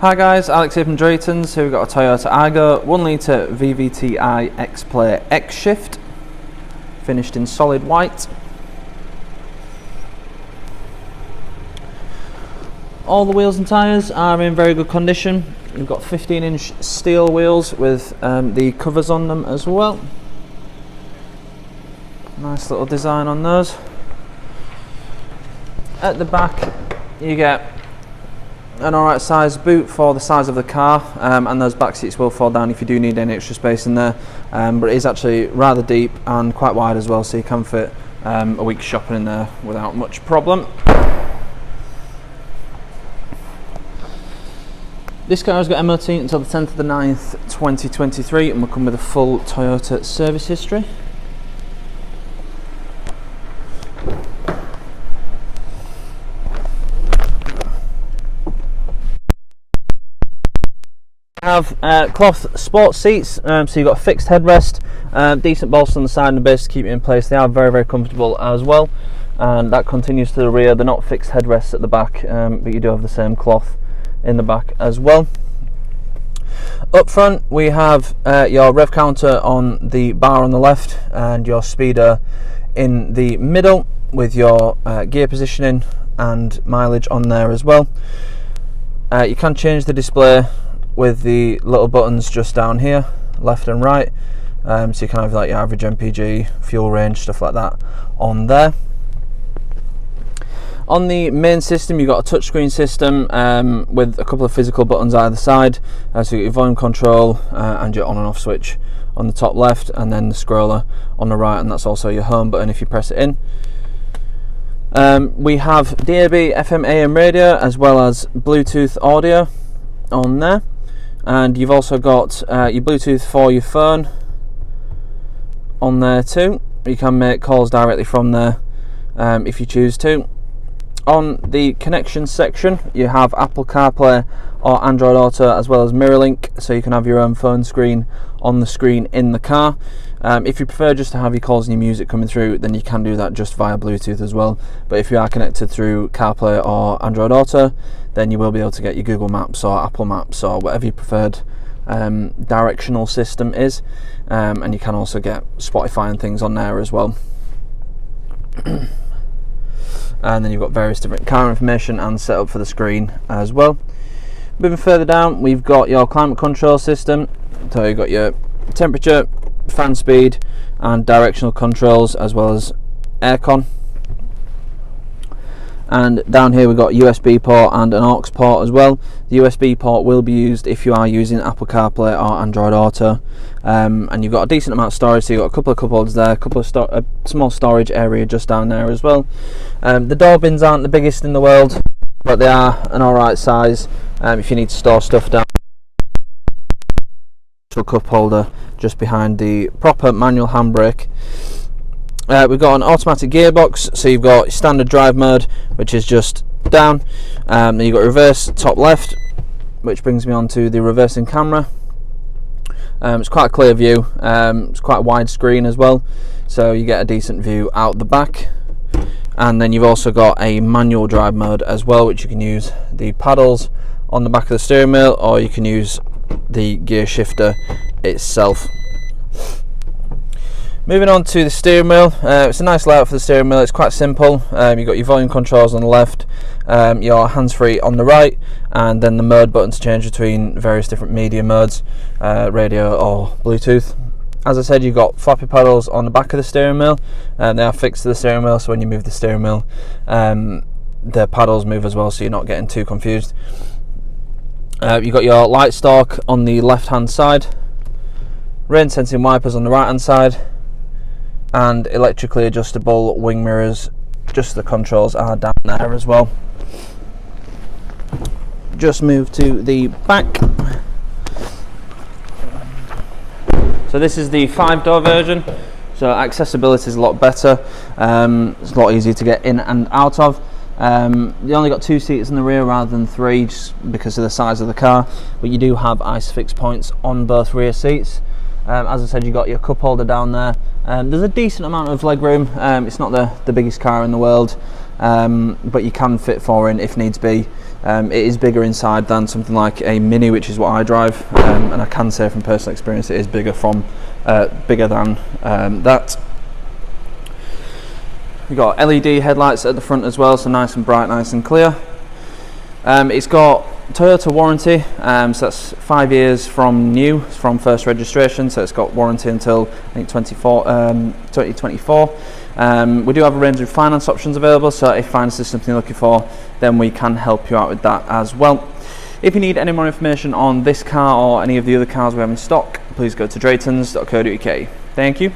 Hi guys, Alex here from Drayton's. Here we've got a Toyota AYGO 1 litre VVT-i X-Play X-Shift, finished in solid white. All the wheels and tyres are in very good condition. We've got 15-inch steel wheels with the covers on them as well. Nice little design on those. At the back you get an alright size boot for the size of the car, and those back seats will fall down if you do need any extra space in there, but it is actually rather deep and quite wide as well, so you can fit a week's shopping in there without much problem. This car has got MOT until the 10th of the 9th 2023 and will come with a full Toyota service history. Have cloth sports seats, so you've got a fixed headrest, decent bolster on the side and the base to keep you in place. They are very comfortable as well, and that continues to the rear. They're not fixed headrests at the back, but you do have the same cloth in the back as well. Up front we have your rev counter on the bar on the left and your speedo in the middle, with your gear positioning and mileage on there as well. You can change the display with the little buttons just down here, left and right, so you can have like your average MPG, fuel range, stuff like that on there. On the main system you've got a touchscreen system with a couple of physical buttons either side, so you get your volume control and your on and off switch on the top left, and then the scroller on the right, and that's also your home button if you press it in. We have DAB, FM, AM radio as well as Bluetooth audio on there. And you've also got your Bluetooth for your phone on there too. You can make calls directly from there if you choose to. On the connection section you have Apple CarPlay or Android Auto as well as MirrorLink, so you can have your own phone screen on the screen in the car. If you prefer just to have your calls and your music coming through, then you can do that just via Bluetooth as well, but if you are connected through CarPlay or Android Auto, then you will be able to get your Google Maps or Apple Maps or whatever your preferred directional system is, and you can also get Spotify and things on there as well. And then you've got various different car information and setup for the screen as well. Moving further down we've got your climate control system, so you've got your temperature, fan speed and directional controls as well as aircon. And down here we've got USB port and an aux port as well. The USB port will be used if you are using Apple CarPlay or Android Auto, and you've got a decent amount of storage, so you've got a couple of cup holders there, a couple of a small storage area just down there as well. The door bins aren't the biggest in the world, but they are an alright size if you need to store stuff down. A cup holder just behind the proper manual handbrake. We've got an automatic gearbox, so you've got standard drive mode, which is just down, then you've got reverse top left, which brings me on to the reversing camera. It's quite a clear view, it's quite a wide screen as well, so you get a decent view out the back. And then you've also got a manual drive mode as well, which you can use the paddles on the back of the steering wheel, or you can use the gear shifter itself. Moving on to the steering wheel, it's a nice layout for the steering wheel. It's quite simple. You've got your volume controls on the left, your hands-free on the right, and then the mode button to change between various different media modes, radio or Bluetooth. As I said, you've got floppy paddles on the back of the steering wheel, and they are fixed to the steering wheel, so when you move the steering wheel the paddles move as well, so you're not getting too confused. You've got your light stalk on the left hand side, rain sensing wipers on the right hand side, and electrically adjustable wing mirrors. Just the controls are down there as well. Just move to the back. So this is the 5-door version, so accessibility is a lot better. It's a lot easier to get in and out of. You only got 2 seats in the rear rather than 3, just because of the size of the car, but you do have ISOFIX points on both rear seats. As I said, you got your cup holder down there. There's a decent amount of leg room. It's not the biggest car in the world, but you can fit 4 in if needs be. It is bigger inside than something like a Mini, which is what I drive, and I can say from personal experience it is bigger than that. We've got LED headlights at the front as well, so nice and bright, nice and clear. It's got Toyota warranty, so that's 5 years from new, from first registration, so it's got warranty until I think 2024. We do have a range of finance options available, so if finance is something you're looking for, then we can help you out with that as well. If you need any more information on this car or any of the other cars we have in stock, please go to draytons.co.uk. Thank you.